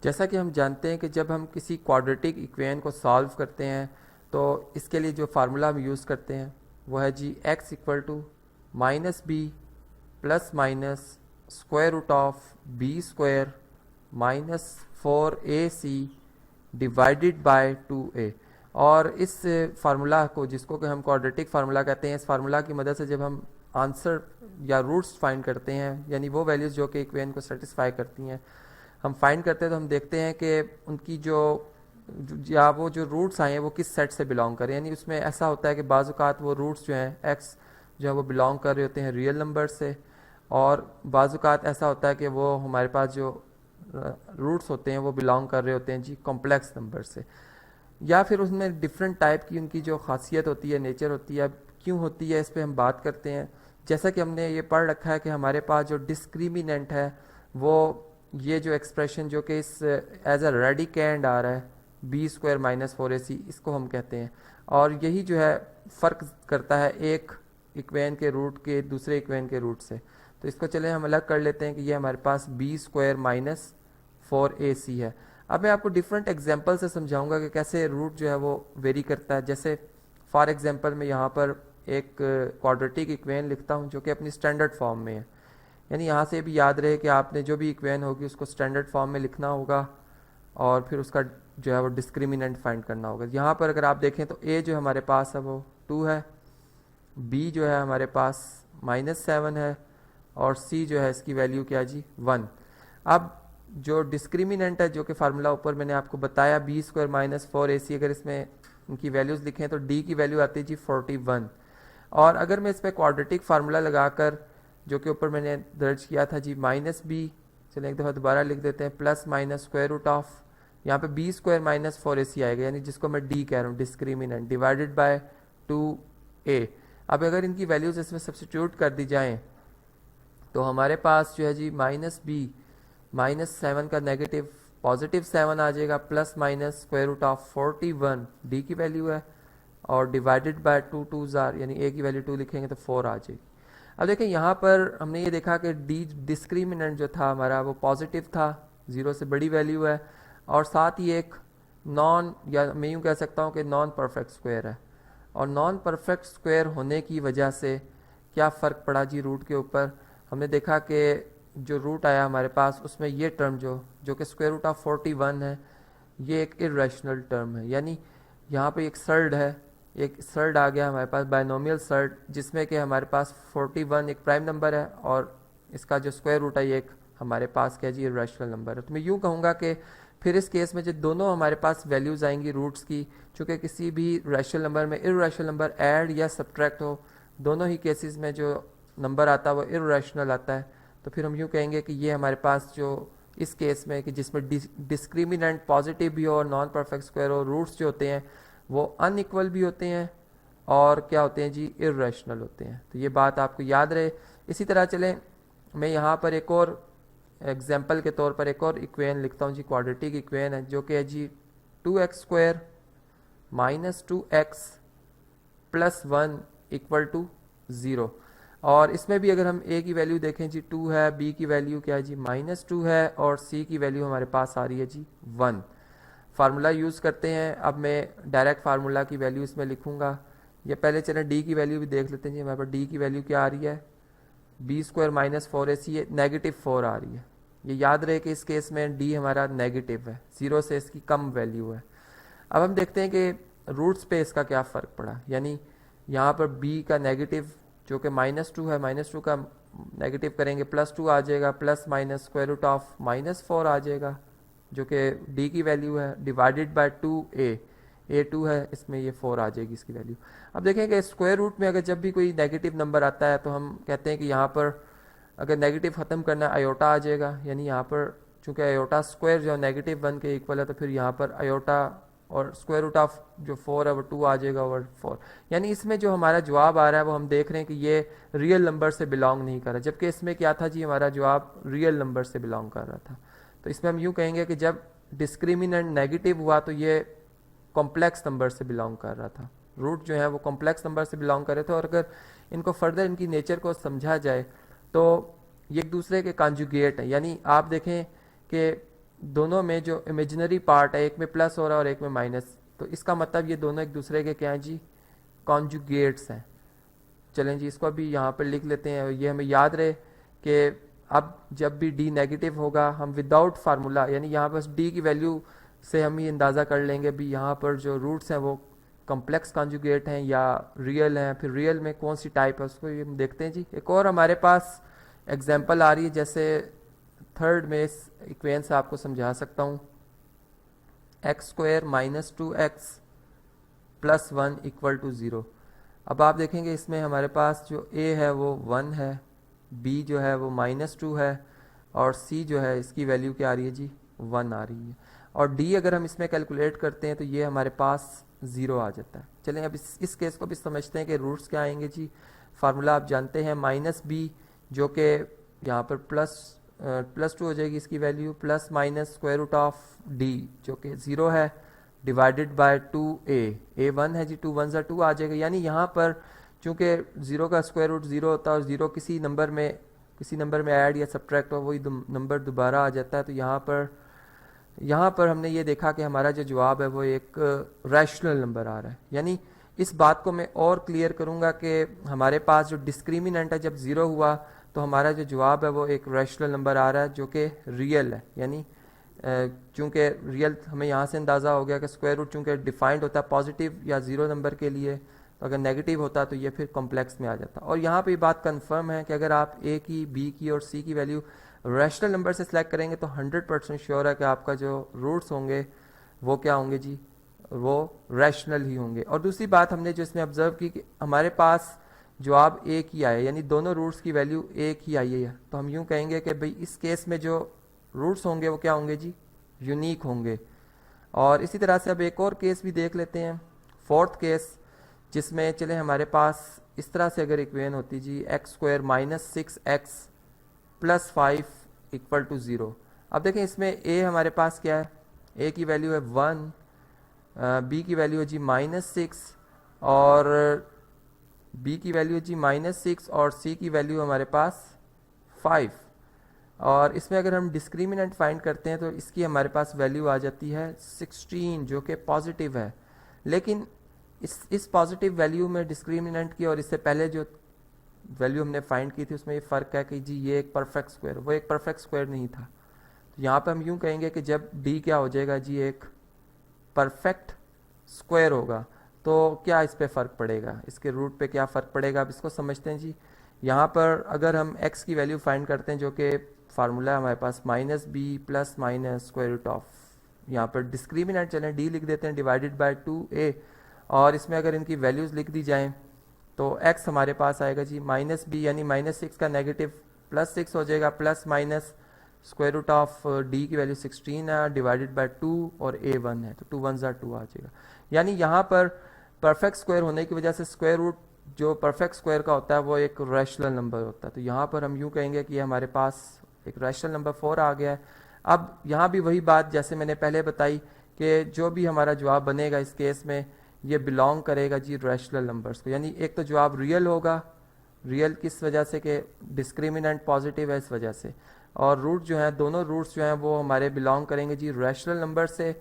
जैसा कि हम जानते हैं कि जब हम किसी क्वाड्रेटिक इक्वेशन को सॉल्व करते हैं तो इसके लिए जो फार्मूला हम यूज़ करते हैं वो है जी x equal to minus b plus minus square root of b square minus 4ac divided by 2a। और इस फार्मूला को, जिसको कि हम क्वाड्रेटिक फार्मूला कहते हैं, इस फार्मूला की मदद से जब हम आंसर या रूट्स फाइंड करते हैं, यानी वो वैल्यूज़ जो कि इक्वेशन को सेटिस्फाई करती हैं, हम फाइंड करते हैं तो हम देखते हैं कि उनकी या वो जो रूट्स आए हैं वो किस सेट से बिलोंग करें। यानी उसमें ऐसा होता है कि बाज़ औक़ात वो रूट्स जो हैं एक्स जो है वो बिलोंग कर रहे होते हैं रियल नंबर से, और बाज़ औक़ात ऐसा होता है कि वो हमारे पास जो रूट्स होते हैं वो बिलोंग कर रहे होते हैं जी कॉम्प्लेक्स नंबर से, या फिर उसमें डिफरेंट टाइप की उनकी जो खासियत होती है, नेचर होती है, क्यों होती है, इस पर हम बात करते हैं। जैसा कि हमने ये पढ़ रखा है कि हमारे पास जो डिस्क्रिमिनेंट है वो ये जो एक्सप्रेशन जो कि इस एज अ रेडिकेंड आ रहा है बी स्क्वायर माइनस 4ac, इसको हम कहते हैं। और यही जो है फ़र्क करता है एक इक्वेशन के रूट के दूसरे इक्वेशन के रूट से। तो इसको चले हम अलग कर लेते हैं कि ये हमारे पास बी स्क्वायर माइनस 4ac है। अब मैं आपको डिफरेंट एग्जांपल से समझाऊंगा कि कैसे रूट जो है वो वेरी करता है। जैसे फॉर एग्जांपल मैं यहाँ पर एक क्वाड्रेटिक इक्वेशन लिखता हूँ जो कि अपनी स्टैंडर्ड फॉर्म में है। यानी यहाँ से भी याद रहे कि आपने जो भी इक्वेशन होगी उसको स्टैंडर्ड फॉर्म में लिखना होगा और फिर उसका जो है वो डिस्क्रिमिनेंट फाइंड करना होगा। यहाँ पर अगर आप देखें तो a जो हमारे पास है वो 2 है, b जो है हमारे पास -7 है, और c जो है इसकी वैल्यू क्या जी 1। अब जो डिस्क्रिमिनेंट है, जो कि फार्मूला ऊपर मैंने आपको बताया बी स्क्वायर माइनस 4ac, अगर इसमें इनकी वैल्यूज़ लिखें तो d की वैल्यू आती है जी 41। और अगर मैं इस पर क्वाड्रेटिक फार्मूला लगाकर जो कि ऊपर मैंने दर्ज किया था जी माइनस बी, चलिए एक दफ़ा दोबारा लिख देते हैं, plus minus square root of, यहाँ पे बी स्क्वायर माइनस 4ac आएगा, यानी जिसको मैं डी कह रहा हूँ डिस्क्रिमिनेंट, डिवाइडेड बाय 2a। अब अगर इनकी वैल्यूज़ इसमें सब्सटीट्यूट कर दी जाएँ तो हमारे पास जो है जी माइनस बी -7 का नेगेटिव +7 आ जाएगा, plus minus square root of 41 D की वैल्यू है, और डिवाइडेड बाय 2 2s आर, यानी a की वैल्यू 2 लिखेंगे तो 4 आ जाएगी। अब देखें यहाँ पर हमने ये देखा कि डी डिस्क्रिमिनेंट जो था हमारा वो पॉजिटिव था, 0 से बड़ी वैल्यू है, और साथ ही एक नॉन, या मैं यूँ कह सकता हूँ कि नॉन परफेक्ट स्क्वायर है। और नॉन परफेक्ट स्क्वायर होने की वजह से क्या फ़र्क पड़ा जी रूट के ऊपर, हमने देखा कि जो रूट आया हमारे पास उसमें ये टर्म जो कि स्क्वायर रूट ऑफ 41 है, ये एक इरेशनल टर्म है। यानी यहाँ पे एक सर्ड आ गया हमारे पास, बायनोमियल सर्ड, जिसमें कि हमारे पास 41 एक प्राइम नंबर है और इसका जो स्क्वायर रूट है ये एक हमारे पास क्या जी इरेशनल नंबर है। तो मैं यूँ कहूँगा कि फिर इस केस में जो दोनों हमारे पास वैल्यूज़ आएंगी रूट्स की, चूँकि किसी भी रैशनल नंबर में इरेशनल नंबर ऐड या सब्ट्रैक्ट हो, दोनों ही केसेस में जो नंबर आता है वो इरेशनल आता है, तो फिर हम यूँ कहेंगे कि ये हमारे पास जो इस केस में कि जिसमें डिस्क्रिमिनेंट पॉजिटिव भी हो और नॉन परफेक्ट स्क्वायर हो, रूट्स जो होते हैं वो अनइक्वल भी होते हैं और क्या होते हैं जी इरेशनल होते हैं। तो ये बात आपको याद रहे। इसी तरह चलें, मैं यहाँ पर एक और एग्जाम्पल के तौर पर एक और इक्वेशन लिखता हूँ जी, क्वाड्रेटिक इक्वेशन है जो कि है जी 2x square minus 2x plus 1 equal to 0। और इसमें भी अगर हम a की वैल्यू देखें जी 2 है, b की वैल्यू क्या है जी -2 है, और c की वैल्यू हमारे पास आ रही है जी 1। फार्मूला यूज़ करते हैं। अब मैं डायरेक्ट फार्मूला की वैल्यू इसमें लिखूंगा। ये पहले चलें डी की वैल्यू भी देख लेते हैं जी, हमारे पास डी की वैल्यू क्या आ रही है, बी स्क्वायर माइनस 4ac -4 आ रही है। ये याद रहे कि इस केस में डी हमारा नेगेटिव है, 0 से इसकी कम वैल्यू है। अब हम देखते हैं कि रूट्स पे इसका क्या फ़र्क पड़ा। यानी यहाँ पर b का नेगेटिव जो कि -2 है, -2 का नेगेटिव करेंगे +2 आ जाएगा, plus minus square root of -4 आ जाएगा जो कि d की वैल्यू है, डिवाइडेड बाय 2a 2 है, इसमें ये 4 आ जाएगी इसकी वैल्यू। अब देखें कि स्क्वायर रूट में अगर जब भी कोई नेगेटिव नंबर आता है तो हम कहते हैं कि यहाँ पर अगर नेगेटिव ख़त्म करना है आयोटा आ जाएगा। यानी यहाँ पर चूँकि आयोटा स्क्वायर जो -1 के इक्वल है, तो फिर यहाँ पर आयोटा और स्क्वायर रूट ऑफ जो 4 है वो 2 आ जाएगा ओवर 4। यानी इसमें जो हमारा जवाब आ रहा है वो हम देख रहे हैं कि ये रियल नंबर से बिलोंग नहीं कर रहा, जबकि इसमें क्या था जी, हमारा जवाब रियल नंबर से बिलोंग कर रहा था। तो इसमें हम यूँ कहेंगे कि जब डिस्क्रिमिनेंट नेगेटिव हुआ तो ये कॉम्प्लेक्स नंबर से बिलोंग कर रहा था, रूट जो है वो कॉम्प्लेक्स नंबर से बिलोंग कर रहे थे। और अगर इनको फर्दर इनकी नेचर को समझा जाए तो ये एक दूसरे के कॉन्जुगेट है। यानी आप देखें कि दोनों में जो इमेजिनरी पार्ट है, एक में प्लस हो रहा है और एक में माइनस, तो इसका मतलब ये दोनों एक दूसरे के क्या हैं जी, कॉन्जुगेट्स हैं। चलें जी, इसको भी यहाँ पर लिख लेते हैं। ये हमें याद रहे कि अब जब भी डी नेगेटिव होगा, हम विदाउट फार्मूला, यानी यहाँ बस डी की वैल्यू से हम ये अंदाज़ा कर लेंगे भी यहाँ पर जो रूट्स हैं वो कॉम्प्लेक्स कॉन्जुगेट हैं या रियल हैं। फिर रियल में कौन सी टाइप है उसको ये हम देखते हैं जी। एक और हमारे पास एग्जांपल आ रही है, जैसे थर्ड में इस इक्वेशन से आपको समझा सकता हूँ। X square minus 2x plus 1 equal to 0। अब आप देखेंगे इसमें हमारे पास जो a है वो 1 है, b जो है वो -2 है, और c जो है इसकी वैल्यू क्या आ रही है जी, 1 आ रही है। और d अगर हम इसमें कैलकुलेट करते हैं तो ये हमारे पास 0 आ जाता है। चलें अब इस केस को भी समझते हैं कि रूट्स क्या आएंगे जी। फार्मूला आप जानते हैं, -b जो कि यहाँ पर +2 हो जाएगी इसकी value, plus minus square root of d जो कि 0 है, डिवाइडेड बाय 2a। a 1 है जी, 2 1 2 आ जाएगा। यानी यहाँ पर चूंकि 0 का स्क्वायर रूट 0 होता है और 0 किसी नंबर में ऐड या सब्ट्रैक्ट हो, वही नंबर दोबारा आ जाता है। तो यहाँ पर हमने ये देखा कि हमारा जो जवाब है वो एक रैशनल नंबर आ रहा है। यानी इस बात को मैं और क्लियर करूँगा कि हमारे पास जो डिस्क्रिमिनेंट है जब 0 हुआ तो हमारा जो जवाब है वो एक रैशनल नंबर आ रहा है जो कि रियल है। यानी चूंकि रियल हमें यहाँ से अंदाज़ा हो गया कि स्क्वायर रूट चूंकि डिफाइंड होता है पॉजिटिव या 0 नंबर के लिए, तो अगर नेगेटिव होता तो ये फिर कॉम्प्लेक्स में आ जाता। और यहाँ पे बात कंफर्म है कि अगर आप a की, b की और c की वैल्यू रैशनल नंबर से सिलेक्ट करेंगे तो 100% श्योर है कि आपका जो रूट्स होंगे वो क्या होंगे जी, वो रैशनल ही होंगे। और दूसरी बात हमने जो इसमें ऑब्जर्व की कि हमारे पास जवाब एक ही आया, यानी दोनों रूट्स की वैल्यू एक ही आई है। तो हम यूँ कहेंगे कि भाई इस केस में जो रूट्स होंगे वो क्या होंगे जी, यूनिक होंगे। और इसी तरह से अब एक और केस भी देख लेते हैं, फोर्थ केस, जिसमें चले हमारे पास इस तरह से अगर इक्वेशन होती जी, x square minus 6x plus 5 equal to 0। अब देखें इसमें a हमारे पास क्या है, a की वैल्यू है 1, b की वैल्यू है जी -6 और b की वैल्यू है जी -6 और c की वैल्यू हमारे पास 5। और इसमें अगर हम डिस्क्रिमिनेंट फाइंड करते हैं तो इसकी हमारे पास वैल्यू आ जाती है 16 जो कि पॉजिटिव है। लेकिन इस पॉजिटिव वैल्यू में डिस्क्रिमिनेंट की और इससे पहले जो वैल्यू हमने फाइंड की थी उसमें ये फ़र्क है कि जी ये एक परफेक्ट स्क्वायर, वो एक परफेक्ट स्क्वायर नहीं था। तो यहाँ पे हम यूँ कहेंगे कि जब d क्या हो जाएगा जी, एक परफेक्ट स्क्वायर होगा, तो क्या इस पे फ़र्क पड़ेगा, इसके रूट पे क्या फ़र्क पड़ेगा, अब इसको समझते हैं जी। यहाँ पर अगर हम x की वैल्यू फाइंड करते हैं जो कि फार्मूला है हमारे पास -b plus minus square root of, यहाँ पर डिस्क्रिमिनेंट चलें d लिख देते हैं, डिवाइडेड बाय 2a। और इसमें अगर इनकी वैल्यूज़ लिख दी जाएँ तो x हमारे पास आएगा जी -b, यानी -6 का नेगेटिव +6 हो जाएगा, plus minus square root of d की वैल्यू 16 है, डिवाइडेड बाय 2 और a 1 है, तो 2 1 2 आ जाएगा। यानी यहाँ पर परफेक्ट स्क्वायर होने की वजह से स्क्वायर रूट जो परफेक्ट स्क्वायर का होता है वो एक रैशनल नंबर होता है। तो यहाँ पर हम यूँ कहेंगे कि हमारे पास एक रैशनल नंबर 4 आ गया है। अब यहाँ भी वही बात जैसे मैंने पहले बताई कि जो भी हमारा जवाब बनेगा इस केस में ये बिलोंग करेगा जी रैशनल नंबर्स को। यानी एक तो जवाब रियल होगा, रियल किस वजह से कि डिस्क्रिमिनेंट पॉजिटिव है इस वजह से, और रूट जो है, दोनों रूट्स जो हैं वो हमारे बिलोंग करेंगे जी रैशनल नंबर से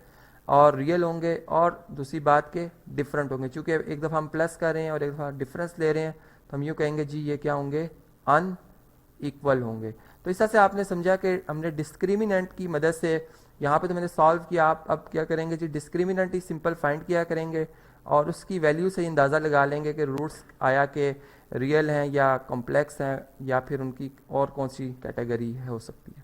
और रियल होंगे। और दूसरी बात के डिफरेंट होंगे, चूँकि एक दफ़ा हम प्लस कर रहे हैं और एक दफ़ा डिफरेंस ले रहे हैं तो हम यूँ कहेंगे जी ये क्या होंगे, अनइक्वल होंगे। तो इस तरह से आपने समझा कि हमने डिस्क्रिमिनेंट की मदद से यहाँ पे तो मैंने सॉल्व किया, आप अब क्या करेंगे जी, डिस्क्रिमिनेंट ही सिंपल फाइंड किया करेंगे और उसकी वैल्यू से अंदाज़ा लगा लेंगे कि रूट्स आया के रियल हैं या कॉम्प्लेक्स हैं या फिर उनकी और कौन सी कैटेगरी हो सकती है।